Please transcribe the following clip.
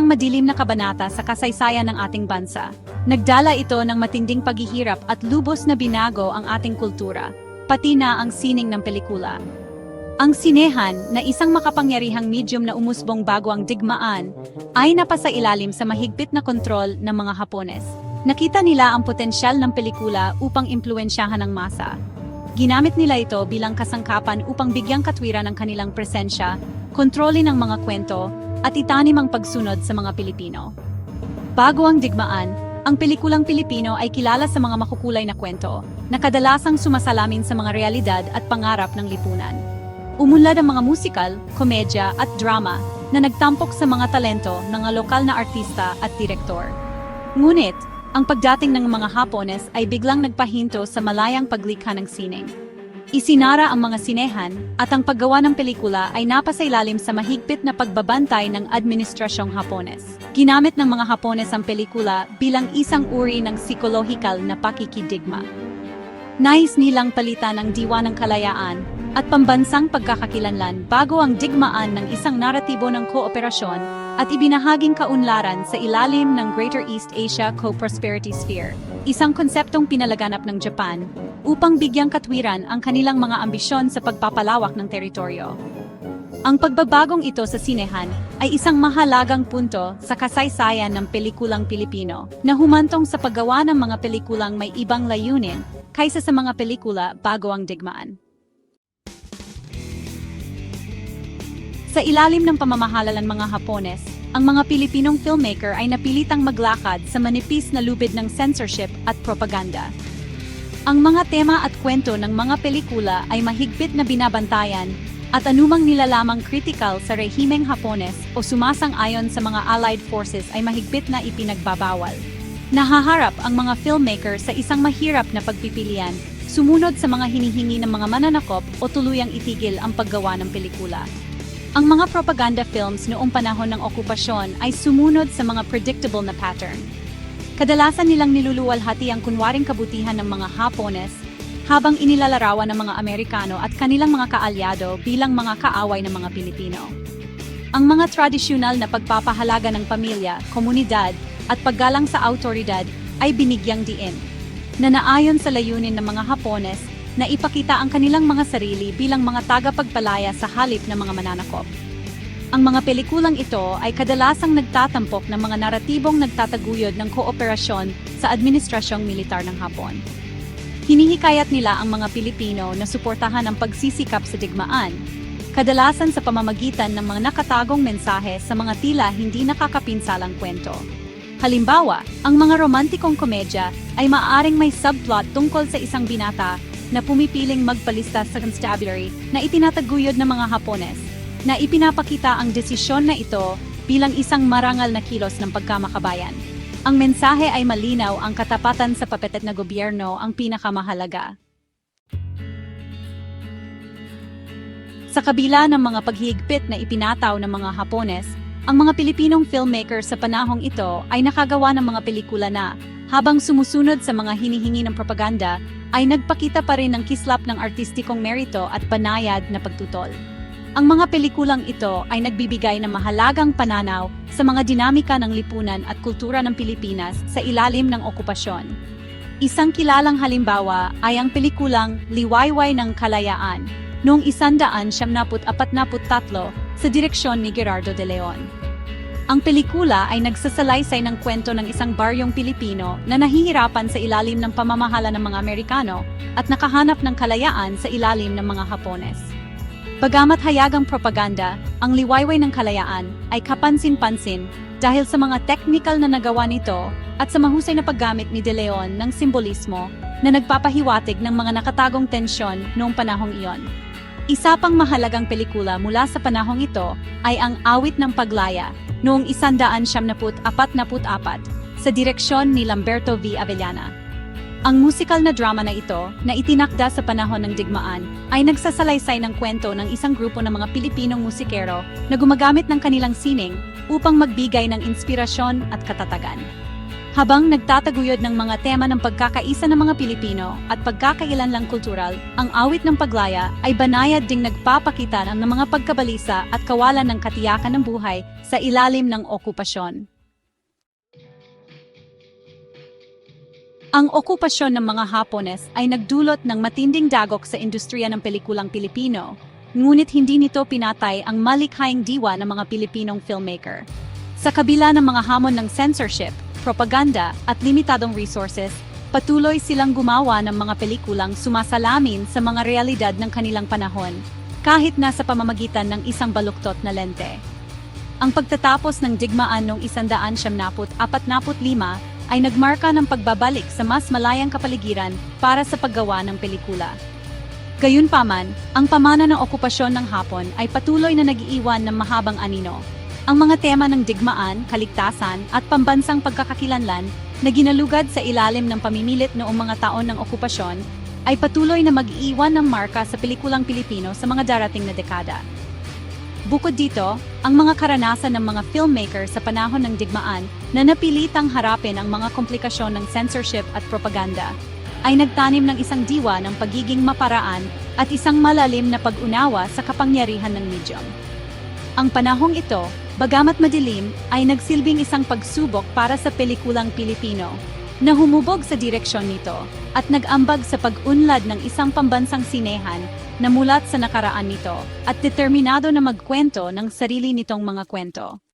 isang madilim na kabanata sa kasaysayan ng ating bansa. Nagdala ito ng matinding paghihirap at lubos na binago ang ating kultura, pati na ang sining ng pelikula. Ang sinehan, na isang makapangyarihang medium na umusbong bago ang digmaan, ay napasailalim sa mahigpit na kontrol ng mga Hapones. Nakita nila ang potensyal ng pelikula upang impluwensyahan ang masa. Ginamit nila ito bilang kasangkapan upang bigyang katwiran ang kanilang presensya, kontrolin ang mga kwento, at itanim ang pagsunod sa mga Pilipino. Bago ang digmaan, ang pelikulang Pilipino ay kilala sa mga makukulay na kwento, na kadalasang sumasalamin sa mga realidad at pangarap ng lipunan. Umunlad ang mga musikal, komedya at drama na nagtampok sa mga talento ng mga lokal na artista at direktor. Ngunit, ang pagdating ng mga Hapones ay biglang nagpahinto sa malayang paglikha ng sining. Isinara ang mga sinehan at ang paggawa ng pelikula ay napasailalim sa mahigpit na pagbabantay ng administrasyong Hapones. Ginamit ng mga Hapones ang pelikula bilang isang uri ng psikolohikal na pakikidigma. Nais nilang palitan ang diwa ng kalayaan at pambansang pagkakakilanlan bago ang digmaan ng isang naratibo ng kooperasyon at ibinahaging kaunlaran sa ilalim ng Greater East Asia Co-Prosperity Sphere, isang konseptong pinalaganap ng Japan upang bigyang katwiran ang kanilang mga ambisyon sa pagpapalawak ng teritoryo. Ang pagbabagong ito sa sinehan ay isang mahalagang punto sa kasaysayan ng pelikulang Pilipino na humantong sa paggawa ng mga pelikulang may ibang layunin kaysa sa mga pelikula bago ang digmaan. Sa ilalim ng pamamahala ng mga Hapones, ang mga Pilipinong filmmaker ay napilitang maglakad sa manipis na lubid ng censorship at propaganda. Ang mga tema at kwento ng mga pelikula ay mahigpit na binabantayan at anumang nilalamang kritikal sa rehimeng Hapones o sumasang-ayon sa mga Allied Forces ay mahigpit na ipinagbabawal. Nahaharap ang mga filmmaker sa isang mahirap na pagpipilian, sumunod sa mga hinihingi ng mga mananakop o tuluyang itigil ang paggawa ng pelikula. Ang mga propaganda films noong panahon ng okupasyon ay sumunod sa mga predictable na pattern. Kadalasan nilang niluluwalhati ang kunwaring kabutihan ng mga Hapones habang inilalarawan ng mga Amerikano at kanilang mga kaalyado bilang mga kaaway ng mga Pilipino. Ang mga tradisyonal na pagpapahalaga ng pamilya, komunidad at paggalang sa awtoridad ay binigyang diin, na naayon sa layunin ng mga Hapones na ipakita ang kanilang mga sarili bilang mga tagapagpalaya sa halip ng mga mananakop. Ang mga pelikulang ito ay kadalasang nagtatampok ng mga naratibong nagtataguyod ng kooperasyon sa administrasyong militar ng Hapon. Hinihikayat nila ang mga Pilipino na suportahan ang pagsisikap sa digmaan, kadalasan sa pamamagitan ng mga nakatagong mensahe sa mga tila hindi nakakapinsalang kwento. Halimbawa, ang mga romantikong komedya ay maaaring may subplot tungkol sa isang binata na pumipiling magpalista sa constabulary na itinataguyod ng mga Hapones, na ipinapakita ang desisyon na ito bilang isang marangal na kilos ng pagkamakabayan. Ang mensahe ay malinaw, ang katapatan sa papetet na gobyerno ang pinakamahalaga. Sa kabila ng mga paghihigpit na ipinataw ng mga Hapones, ang mga Pilipinong filmmaker sa panahong ito ay nakagawa ng mga pelikula na, habang sumusunod sa mga hinihingi ng propaganda, ay nagpakita pa rin ng kislap ng artistikong merito at banayad na pagtutol. Ang mga pelikulang ito ay nagbibigay ng mahalagang pananaw sa mga dinamika ng lipunan at kultura ng Pilipinas sa ilalim ng okupasyon. Isang kilalang halimbawa ay ang pelikulang Liwayway ng Kalayaan noong 1943 sa direksyon ni Gerardo de Leon. Ang pelikula ay nagsasalaysay ng kwento ng isang baryong Pilipino na nahihirapan sa ilalim ng pamamahala ng mga Amerikano at nakahanap ng kalayaan sa ilalim ng mga Hapones. Bagamat hayagang propaganda, ang Liwayway ng Kalayaan ay kapansin-pansin dahil sa mga technical na nagawa nito at sa mahusay na paggamit ni De Leon ng simbolismo na nagpapahiwatig ng mga nakatagong tensyon noong panahong iyon. Isa pang mahalagang pelikula mula sa panahong ito ay ang Awit ng Paglaya noong 1944 sa direksyon ni Lamberto V. Avellana. Ang musical na drama na ito, na itinakda sa panahon ng digmaan, ay nagsasalaysay ng kwento ng isang grupo ng mga Pilipinong musikero na gumagamit ng kanilang sining upang magbigay ng inspirasyon at katatagan. Habang nagtataguyod ng mga tema ng pagkakaisa ng mga Pilipino at pagkakailanlang kultural, ang awit ng Paglaya ay banayad ding nagpapakita ng mga pagkabalisa at kawalan ng katiyakan ng buhay sa ilalim ng okupasyon. Ang okupasyon ng mga Hapones ay nagdulot ng matinding dagok sa industriya ng pelikulang Pilipino, ngunit hindi nito pinatay ang malikhaing diwa ng mga Pilipinong filmmaker. Sa kabila ng mga hamon ng censorship, propaganda at limitadong resources, patuloy silang gumawa ng mga pelikulang sumasalamin sa mga realidad ng kanilang panahon, kahit na sa pamamagitan ng isang baluktot na lente. Ang pagtatapos ng digmaan noong 1945 ay nagmarka ng pagbabalik sa mas malayang kapaligiran para sa paggawa ng pelikula. Gayunpaman, ang pamana ng okupasyon ng Hapon ay patuloy na nag-iiwan ng mahabang anino. Ang mga tema ng digmaan, kaligtasan at pambansang pagkakakilanlan na ginalugad sa ilalim ng pamimilit noong mga taon ng okupasyon ay patuloy na mag-iiwan ng marka sa pelikulang Pilipino sa mga darating na dekada. Bukod dito, ang mga karanasan ng mga filmmaker sa panahon ng digmaan na napilitang harapin ang mga komplikasyon ng censorship at propaganda ay nagtanim ng isang diwa ng pagiging maparaan at isang malalim na pag-unawa sa kapangyarihan ng medium. Ang panahong ito, bagamat madilim, ay nagsilbing isang pagsubok para sa pelikulang Pilipino, na humubog sa direksyon nito at nag-ambag sa pag-unlad ng isang pambansang sinehan na mulat sa nakaraan nito at determinado na magkwento ng sarili nitong mga kwento.